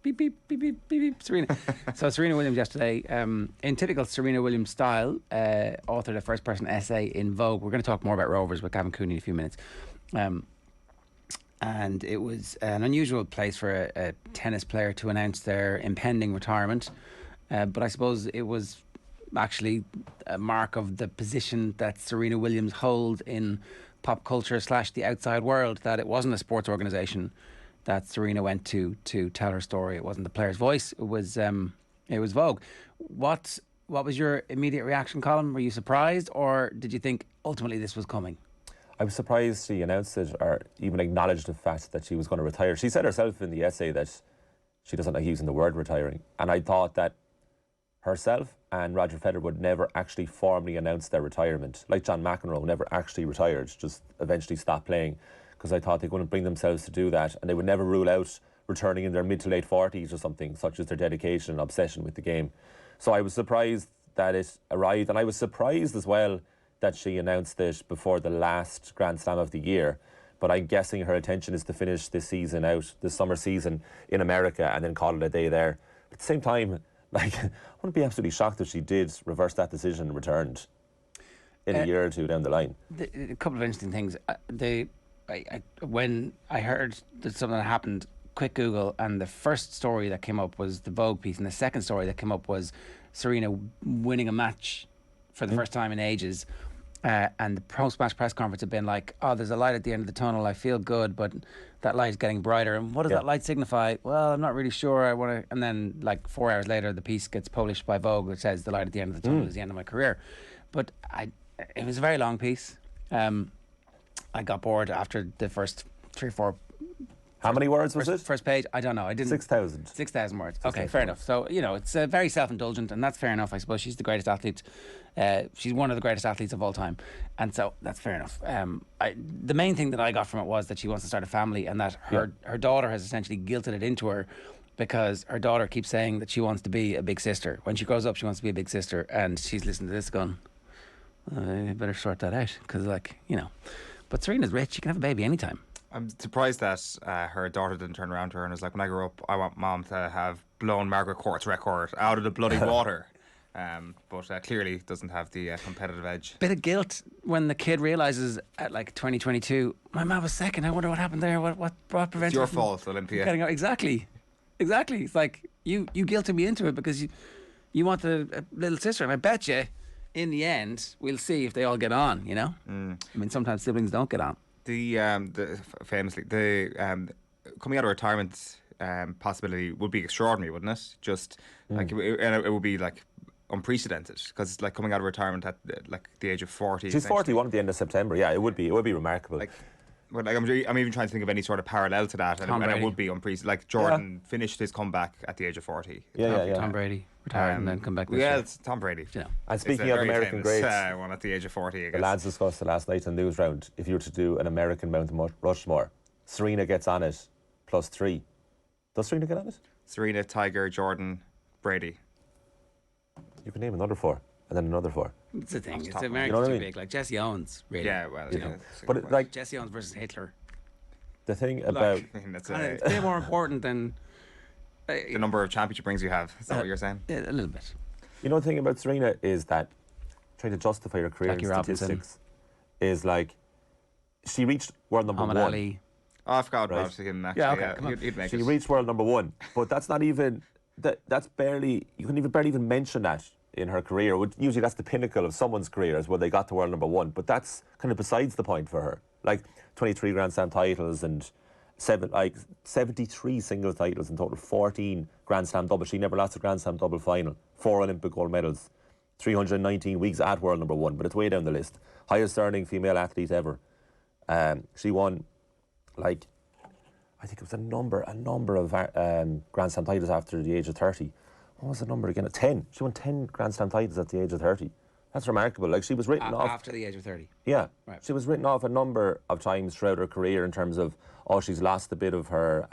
Beep, beep, beep, beep, beep, beep, Serena. So Serena Williams yesterday, in typical Serena Williams style, authored a first-person essay in Vogue. We're going to talk more about Rovers with Gavin Cooney in a few minutes. And it was an unusual place for a tennis player to announce their impending retirement. But I suppose it was actually a mark of the position that Serena Williams holds in pop culture / the outside world, that it wasn't a sports organisation that Serena went to tell her story. It wasn't the player's voice. It was Vogue. What was your immediate reaction, Colm? Were you surprised, or did you think ultimately this was coming? I was surprised she announced it or even acknowledged the fact that she was going to retire. She said herself in the essay that she doesn't like using the word retiring. And I thought that herself and Roger Federer would never actually formally announce their retirement. Like John McEnroe never actually retired, just eventually stopped playing, because I thought they couldn't bring themselves to do that, and they would never rule out returning in their mid to late 40s or something, such as their dedication and obsession with the game. So I was surprised that it arrived, and I was surprised as well that she announced it before the last Grand Slam of the year. But I'm guessing her intention is to finish this season out, this summer season in America, and then call it a day there. But at the same time, like, I wouldn't be absolutely shocked if she did reverse that decision and returned in a year or two down the line. A couple of interesting things. When I heard that something had happened, quick Google, and the first story that came up was the Vogue piece, and the second story that came up was Serena winning a match for the first time in ages. And the post-match press conference had been like, oh, there's a light at the end of the tunnel, I feel good, but that light is getting brighter. And what does that light signify? Well, I'm not really sure. I want to. And then like 4 hours later, the piece gets published by Vogue, which says the light at the end of the tunnel is the end of my career. But it was a very long piece. I got bored after the first 3 or 4. How many words was it? First page, I don't know. I didn't. 6,000. 6,000 words. Okay, fair enough. So, you know, it's very self-indulgent, and that's fair enough. I suppose she's the greatest athlete. She's one of the greatest athletes of all time, and so that's fair enough. The main thing that I got from it was that she wants to start a family, and that her daughter has essentially guilted it into her, because her daughter keeps saying that she wants to be a big sister. When she grows up, she wants to be a big sister, and she's listening to this going, I better sort that out, because, like, you know. But Serena's rich. She can have a baby anytime. I'm surprised that her daughter didn't turn around to her and was like, when I grow up, I want Mom to have blown Margaret Court's record out of the bloody water. But clearly doesn't have the competitive edge. Bit of guilt when the kid realises at like 2022, my mom was second. I wonder what happened there. What prevented It's your fault, Olympia. Exactly. It's like you guilted me into it because you want a little sister, and I bet you in the end we'll see if they all get on. You know, I mean, sometimes siblings don't get on. Famously, coming out of retirement possibility would be extraordinary, wouldn't it? Just like it would be like unprecedented, because like coming out of retirement at like the age of 40. She's 41 at the end of September. Yeah, it would be remarkable. I'm even trying to think of any sort of parallel to that, and it would be unprecedented. Like Jordan finished his comeback at the age of 40. Tom Brady retired and then come back. It's Tom Brady. You know. And speaking of American greats, one at the age of 40. I guess. The lads discussed it last night in the news round. If you were to do an American Mount Rushmore, Serena gets on it +3. Does Serena get on it? Serena, Tiger, Jordan, Brady. You can name another 4, and then another 4. It's the thing. It's America's too big. Like Jesse Owens, really. Yeah, well, you know. But like Jesse Owens versus Hitler. The thing about it's a bit more important than the number of championship rings you have. Is that what you're saying? Yeah, a little bit. You know, the thing about Serena is that trying to justify her career in statistics is like she reached world number 1. Ali. Oh, I forgot about him. Actually, he'd make she reached world number 1, but that's not even that's barely. You can barely even mention that in her career. Usually that's the pinnacle of someone's career, is when they got to world number 1. But that's kind of besides the point for her. Like 23 Grand Slam titles and 73 singles titles in total, 14 Grand Slam doubles. She never lost a Grand Slam double final, 4 Olympic gold medals, 319 weeks at world number 1. But it's way down the list. Highest earning female athlete ever. She won, like, I think it was a number of Grand Slam titles after the age of 30. What was the number again? 10. She won 10 Grand Slam titles at the age of 30. That's remarkable. Like, she was written off after the age of 30. Yeah, right. She was written off a number of times throughout her career in terms of, she's lost a bit of her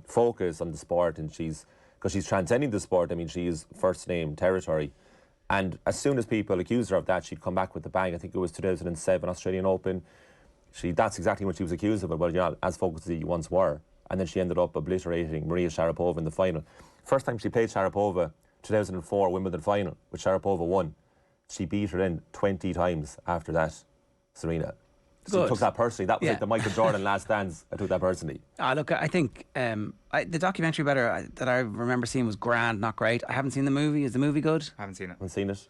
focus on the sport, and because she's transcending the sport. I mean, she is first name territory, and as soon as people accused her of that, she'd come back with the bang. I think it was 2007 Australian Open. That's exactly what she was accused of. Well, you're not as focused as you once were, and then she ended up obliterating Maria Sharapova in the final. First time she played Sharapova, 2004 Wimbledon final, which Sharapova won. She beat her then 20 times after that, Serena. So I took that personally. That was like the Michael Jordan last dance. I took that personally. Look, I think the documentary that I remember seeing was grand, not great. I haven't seen the movie. Is the movie good? I haven't seen it. Haven't seen it.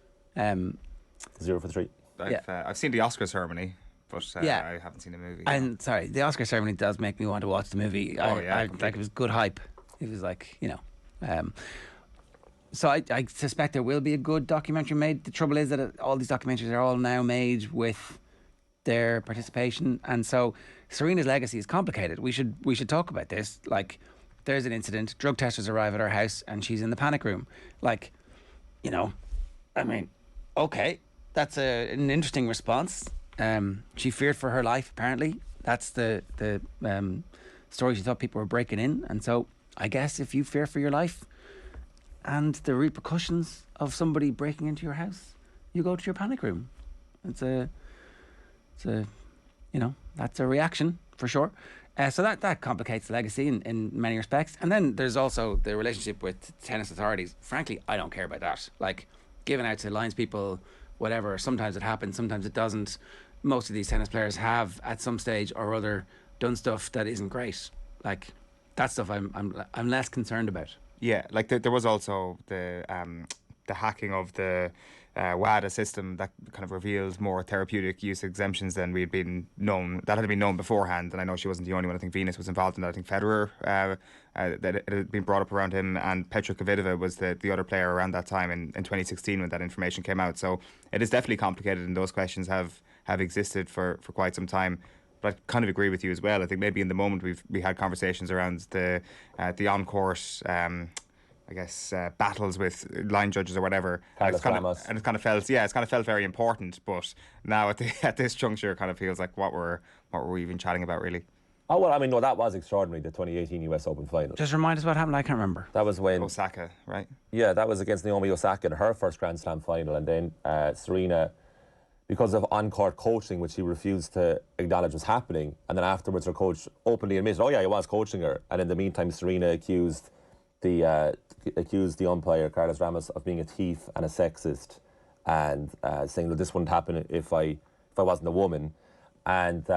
0 for 3. I've seen the Oscar ceremony, but I haven't seen the movie. And sorry, the Oscar ceremony does make me want to watch the movie. Like it was good hype. It was like, you know. So I suspect there will be a good documentary made. The trouble is that all these documentaries are all now made with their participation, and so Serena's legacy is complicated. We should talk about this. Like, there's an incident, drug testers arrive at her house and she's in the panic room. Like, you know, I mean, okay, that's an interesting response. She feared for her life, apparently. That's the story. She thought people were breaking in, and so I guess if you fear for your life and the repercussions of somebody breaking into your house, you go to your panic room. That's a reaction for sure. So that complicates the legacy in many respects. And then there's also the relationship with tennis authorities. Frankly, I don't care about that. Like, giving out to lines people, whatever. Sometimes it happens, sometimes it doesn't. Most of these tennis players have, at some stage or other, done stuff that isn't great. Like, that stuff I'm less concerned about. Yeah, like there was also the hacking of the WADA system that kind of revealed more therapeutic use exemptions than we had been known. That had been known beforehand, and I know she wasn't the only one. I think Venus was involved in that. I think Federer, that it had been brought up around him, and Petra Kvitova was the other player around that time in 2016 when that information came out. So it is definitely complicated, and those questions have existed for quite some time. But I kind of agree with you as well. I think maybe in the moment we had conversations around the on-course battles with line judges or whatever, and it's kind of felt very important. But now at this juncture, it kind of feels like what were we even chatting about, really? Oh well, I mean, no, that was extraordinary. The 2018 US Open final. Just remind us what happened. I can't remember. That was when Osaka, right? Yeah, that was against Naomi Osaka in her first Grand Slam final, and then Serena, because of on-court coaching, which she refused to acknowledge was happening, and then afterwards her coach openly admitted, oh yeah, he was coaching her, and in the meantime Serena accused the umpire Carlos Ramos of being a thief and a sexist, and saying that this wouldn't happen if I wasn't a woman, and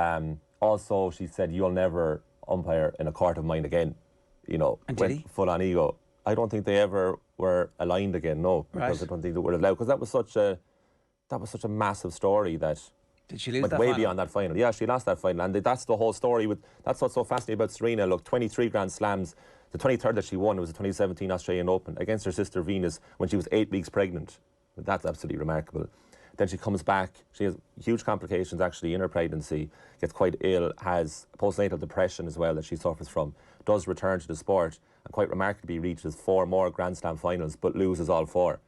also she said, you'll never umpire in a court of mine again, you know, and went full on ego. I don't think they ever were aligned again, no, because I don't think they were allowed, because that was such a massive story that did she lose went that way final? Beyond that final. Yeah, she lost that final, and that's the whole story. That's what's so fascinating about Serena. Look, 23 Grand Slams. The 23rd that she won was the 2017 Australian Open against her sister Venus when she was 8 weeks pregnant. That's absolutely remarkable. Then she comes back. She has huge complications actually in her pregnancy, gets quite ill, has postnatal depression as well that she suffers from, does return to the sport, and quite remarkably reaches 4 more Grand Slam finals, but loses all 4.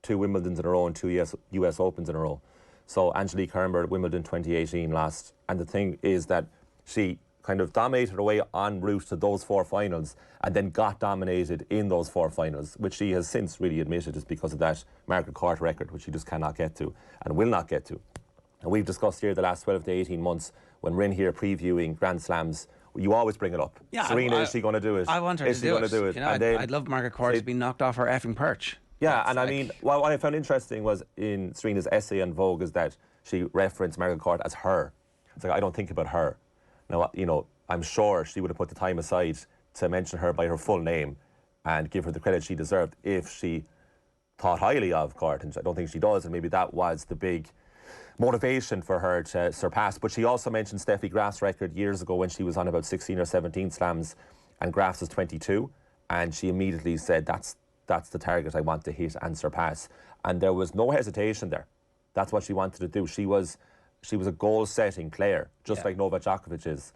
2 Wimbledons in a row and 2 US Opens in a row. So Angelique Kerber, Wimbledon 2018 lost. And the thing is that she kind of dominated her way en route to those 4 finals and then got dominated in those 4 finals, which she has since really admitted is because of that Margaret Court record, which she just cannot get to and will not get to. And we've discussed here the last 12 to 18 months when we're in here previewing Grand Slams, you always bring it up. Yeah, Serena, is she going to do it? I want her to do it. You know, I'd love Margaret Court to be knocked off her effing perch. Yeah, and I mean, what I found interesting was in Serena's essay on Vogue is that she referenced Margaret Court as her. It's like, I don't think about her. Now, you know, I'm sure she would have put the time aside to mention her by her full name and give her the credit she deserved if she thought highly of Court, and I don't think she does, and maybe that was the big motivation for her to surpass. But she also mentioned Steffi Graf's record years ago when she was on about 16 or 17 slams and Graf's was 22, and she immediately said, that's the target I want to hit and surpass. And there was no hesitation there. That's what she wanted to do. She was a goal-setting player, just like Novak Djokovic is.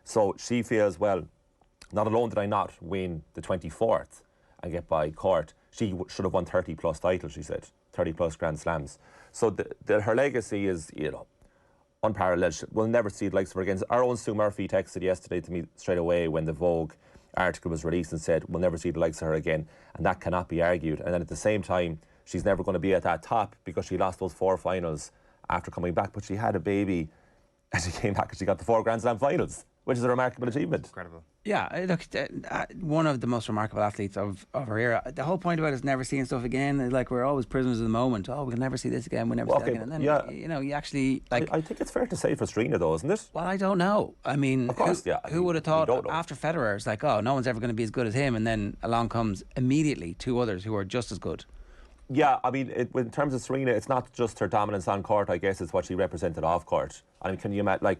So she feels, well, not alone did I not win the 24th and get by Court, she should have won 30-plus titles, she said, 30-plus Grand Slams. So her legacy is, you know, unparalleled. We'll never see the likes of her again. Our own Sue Murphy texted yesterday to me straight away when the Vogue article was released and said, we'll never see the likes of her again, and that cannot be argued. And then at the same time, she's never going to be at that top because she lost those 4 finals after coming back, but she had a baby and she came back and she got the 4 Grand Slam finals. which is a remarkable achievement. Incredible. Yeah, look, one of the most remarkable athletes of her era. The whole point about it is never seeing stuff again. Like, we're always prisoners of the moment. Oh, we'll never see this again. We'll never see that again. And then, you know, you actually, like... I think it's fair to say for Serena, though, isn't it? Well, I don't know. I mean, of course, who would have thought after Federer, it's like, oh, no one's ever going to be as good as him. And then along comes immediately two others who are just as good. Yeah, I mean, in terms of Serena, it's not just her dominance on court, I guess, it's what she represented off court. I mean, can you imagine, like...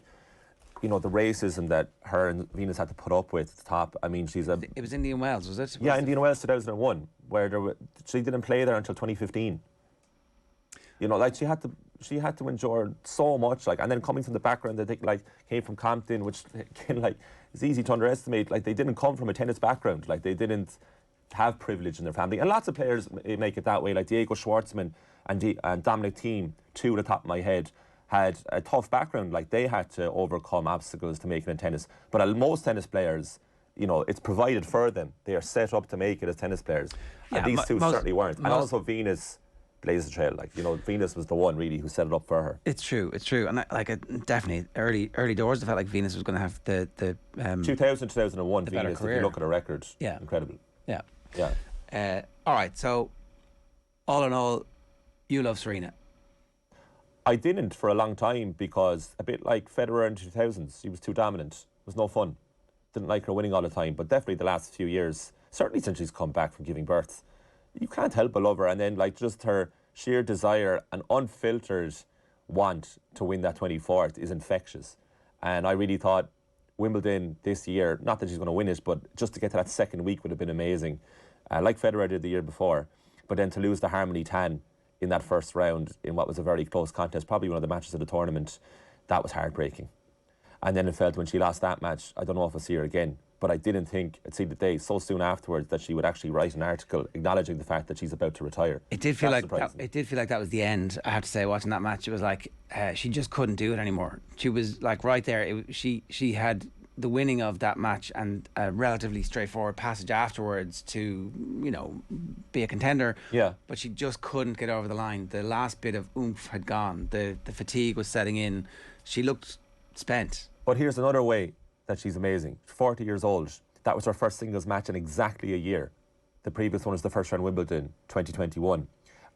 You know, the racism that her and Venus had to put up with at the top. I mean, she's a... It was Indian Wells, was it? Yeah, Indian Wells 2001, where she didn't play there until 2015. You know, like, she had to endure so much, like, and then coming from the background, they think, like, came from Compton, which, again, like, is easy to underestimate. Like, they didn't come from a tennis background. Like, they didn't have privilege in their family. And lots of players make it that way, like Diego Schwartzman and Dominic Thiem, two at the top of my head, had a tough background. Like, they had to overcome obstacles to make it in tennis. But most tennis players, you know, it's provided for them. They are set up to make it as tennis players. Yeah, and these two certainly weren't. And also Venus blazed the trail. Like, you know, Venus was the one really who set it up for her. It's true. And definitely early doors, I felt like Venus was going to have the 2001 Venus, if you look at her record, incredible. Yeah. All right, so all in all, you love Serena. I didn't for a long time because, a bit like Federer in the 2000s, she was too dominant. It was no fun. Didn't like her winning all the time, but definitely the last few years, certainly since she's come back from giving birth, you can't help but love her. And then, like, just her sheer desire and unfiltered want to win that 24th is infectious. And I really thought Wimbledon this year, not that she's going to win it, but just to get to that second week would have been amazing. Like Federer did the year before, but then to lose to Harmony Tan in that first round in what was a very close contest, probably one of the matches of the tournament, that was heartbreaking. And then it felt when she lost that match, I don't know if I'll see her again, but I didn't think I'd see the day so soon afterwards that she would actually write an article acknowledging the fact that she's about to retire. It did feel like that was the end. I have to say, watching that match, it was like she just couldn't do it anymore. She was like right there. She had the winning of that match and a relatively straightforward passage afterwards to, you know, be a contender. Yeah. But she just couldn't get over the line. The last bit of oomph had gone. The fatigue was setting in. She looked spent. But here's another way that she's amazing. 40 years old. That was her first singles match in exactly a year. The previous one was the first round Wimbledon 2021.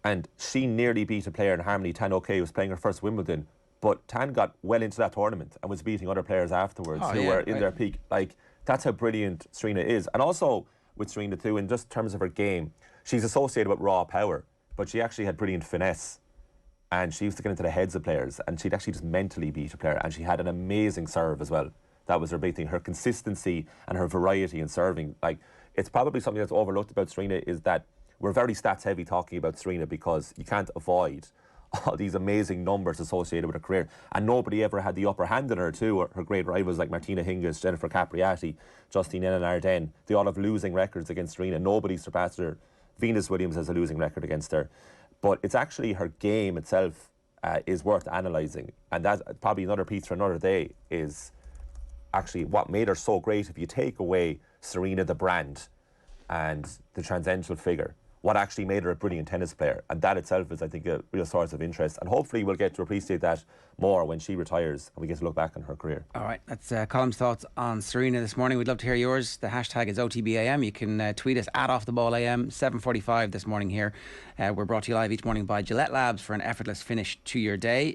And she nearly beat a player in Harmony Tan, who was playing her first Wimbledon. But Tan got well into that tournament and was beating other players afterwards who were in their peak. Like, that's how brilliant Serena is. And also with Serena too, in just terms of her game, she's associated with raw power, but she actually had brilliant finesse. And she used to get into the heads of players, and she'd actually just mentally beat a player. And she had an amazing serve as well. That was her big thing. Her consistency and her variety in serving. Like, it's probably something that's overlooked about Serena is that we're very stats heavy talking about Serena because you can't avoid all these amazing numbers associated with her career. And nobody ever had the upper hand in her too. Her great rivals like Martina Hingis, Jennifer Capriati, Justine Henin-Ardenne, they all have losing records against Serena. Nobody surpassed her. Venus Williams has a losing record against her. But it's actually her game itself is worth analysing. And that's probably another piece for another day, is actually what made her so great. If you take away Serena the brand and the transcendental figure, what actually made her a brilliant tennis player. And that itself is, I think, a real source of interest. And hopefully we'll get to appreciate that more when she retires and we get to look back on her career. All right, that's Colm's thoughts on Serena this morning. We'd love to hear yours. The hashtag is OTB AM. You can tweet us at @OffTheBallAM. 7:45 this morning here. We're brought to you live each morning by Gillette Labs for an effortless finish to your day.